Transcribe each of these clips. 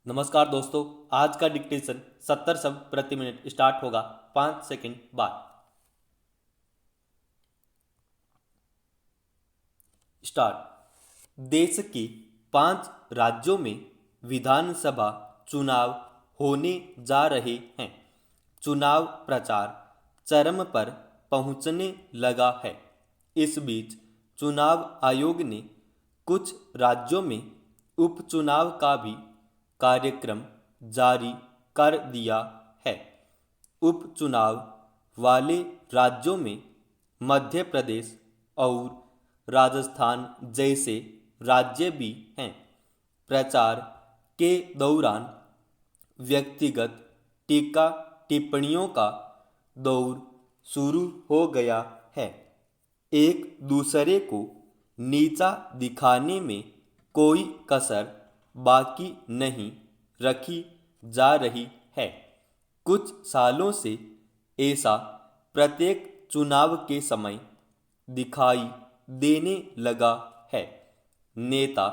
नमस्कार दोस्तों। आज का डिक्टेशन 70 शब्द प्रति मिनट स्टार्ट होगा 5 सेकंड बाद। स्टार्ट। देश के 5 राज्यों में विधानसभा चुनाव होने जा रहे हैं। चुनाव प्रचार चरम पर पहुंचने लगा है। इस बीच चुनाव आयोग ने कुछ राज्यों में उपचुनाव का भी कार्यक्रम जारी कर दिया है। उपचुनाव वाले राज्यों में मध्य प्रदेश और राजस्थान जैसे राज्य भी हैं। प्रचार के दौरान व्यक्तिगत टीका टिप्पणियों का दौर शुरू हो गया है। एक दूसरे को नीचा दिखाने में कोई कसर बाकी नहीं रखी जा रही है। कुछ सालों से ऐसा प्रत्येक चुनाव के समय दिखाई देने लगा है। नेता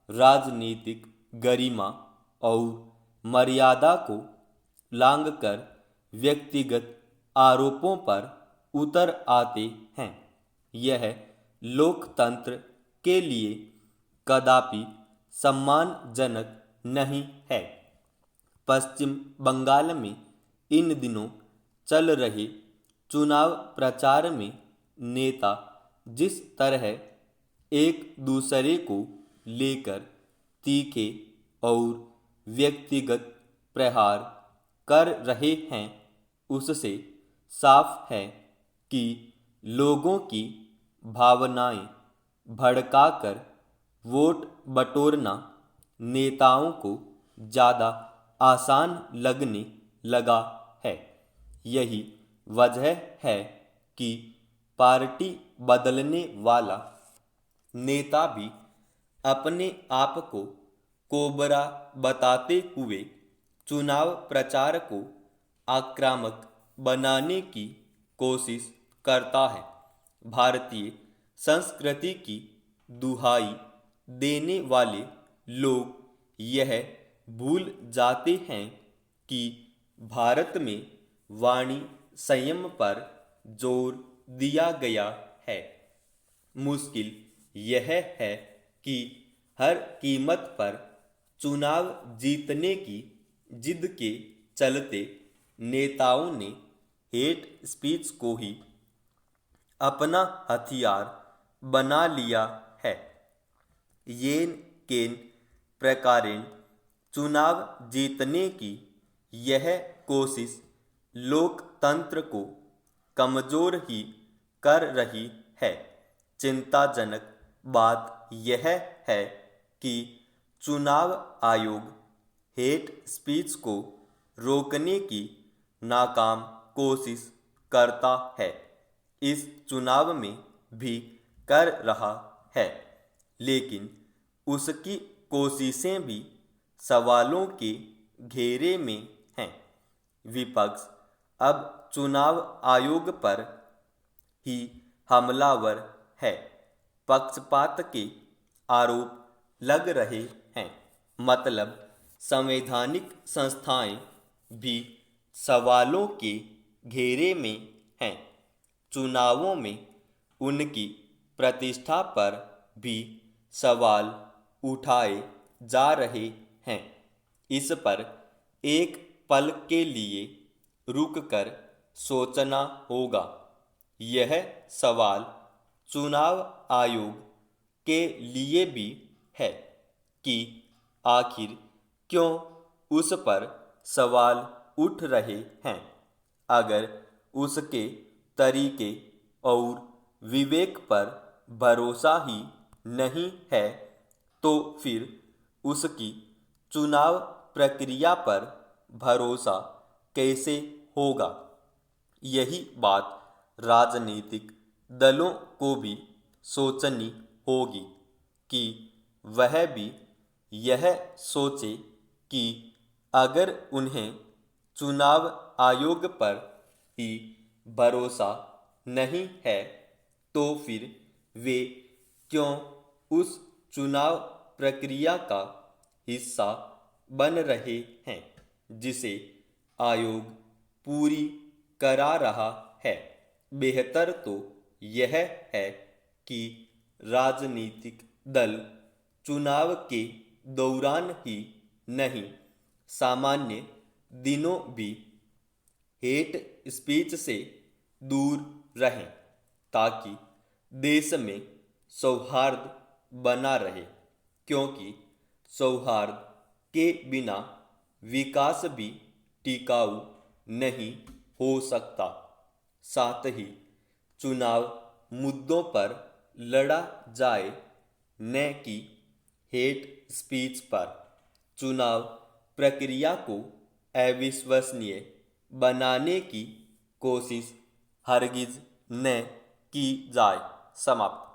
राजनीतिक गरिमा और मर्यादा को लांघकर व्यक्तिगत आरोपों पर उतर आते हैं। यह लोकतंत्र के लिए कदापि सम्मानजनक नहीं है। पश्चिम बंगाल में इन दिनों चल रहे चुनाव प्रचार में नेता जिस तरह एक दूसरे को लेकर तीखे और व्यक्तिगत प्रहार कर रहे हैं, उससे साफ है कि लोगों की भावनाएं भड़काकर वोट बटोरना नेताओं को ज़्यादा आसान लगने लगा है। यही वजह है कि पार्टी बदलने वाला नेता भी अपने आप को कोबरा बताते हुए चुनाव प्रचार को आक्रामक बनाने की कोशिश करता है। भारतीय संस्कृति की दुहाई देने वाले लोग यह भूल जाते हैं कि भारत में वाणी संयम पर जोर दिया गया है। मुश्किल यह है कि हर कीमत पर चुनाव जीतने की जिद के चलते नेताओं ने हेट स्पीच को ही अपना हथियार बना लिया है। येन केन प्रकारेण चुनाव जीतने की यह कोशिश लोकतंत्र को कमजोर ही कर रही है। चिंताजनक बात यह है कि चुनाव आयोग हेट स्पीच को रोकने की नाकाम कोशिश करता है। इस चुनाव में भी कर रहा है, लेकिन उसकी कोशिशें भी सवालों के घेरे में हैं। विपक्ष अब चुनाव आयोग पर ही हमलावर है। पक्षपात के आरोप लग रहे हैं। मतलब संवैधानिक संस्थाएं भी सवालों के घेरे में हैं। चुनावों में उनकी प्रतिष्ठा पर भी सवाल उठाए जा रहे हैं। इस पर एक पल के लिए रुककर सोचना होगा। यह सवाल चुनाव आयोग के लिए भी है कि आखिर क्यों उस पर सवाल उठ रहे हैं। अगर उसके तरीके और विवेक पर भरोसा ही नहीं है, तो फिर उसकी चुनाव प्रक्रिया पर भरोसा कैसे होगा। यही बात राजनीतिक दलों को भी सोचनी होगी कि वह भी यह सोचे कि अगर उन्हें चुनाव आयोग पर ही भरोसा नहीं है, तो फिर वे क्यों उस चुनाव प्रक्रिया का हिस्सा बन रहे हैं जिसे आयोग पूरी करा रहा है। बेहतर तो यह है कि राजनीतिक दल चुनाव के दौरान ही नहीं, सामान्य दिनों भी हेट स्पीच से दूर रहें ताकि देश में सौहार्द बना रहे, क्योंकि सौहार्द के बिना विकास भी टिकाऊ नहीं हो सकता। साथ ही चुनाव मुद्दों पर लड़ा जाए, न कि हेट स्पीच पर। चुनाव प्रक्रिया को अविश्वसनीय बनाने की कोशिश हरगिज न की जाए। समाप्त।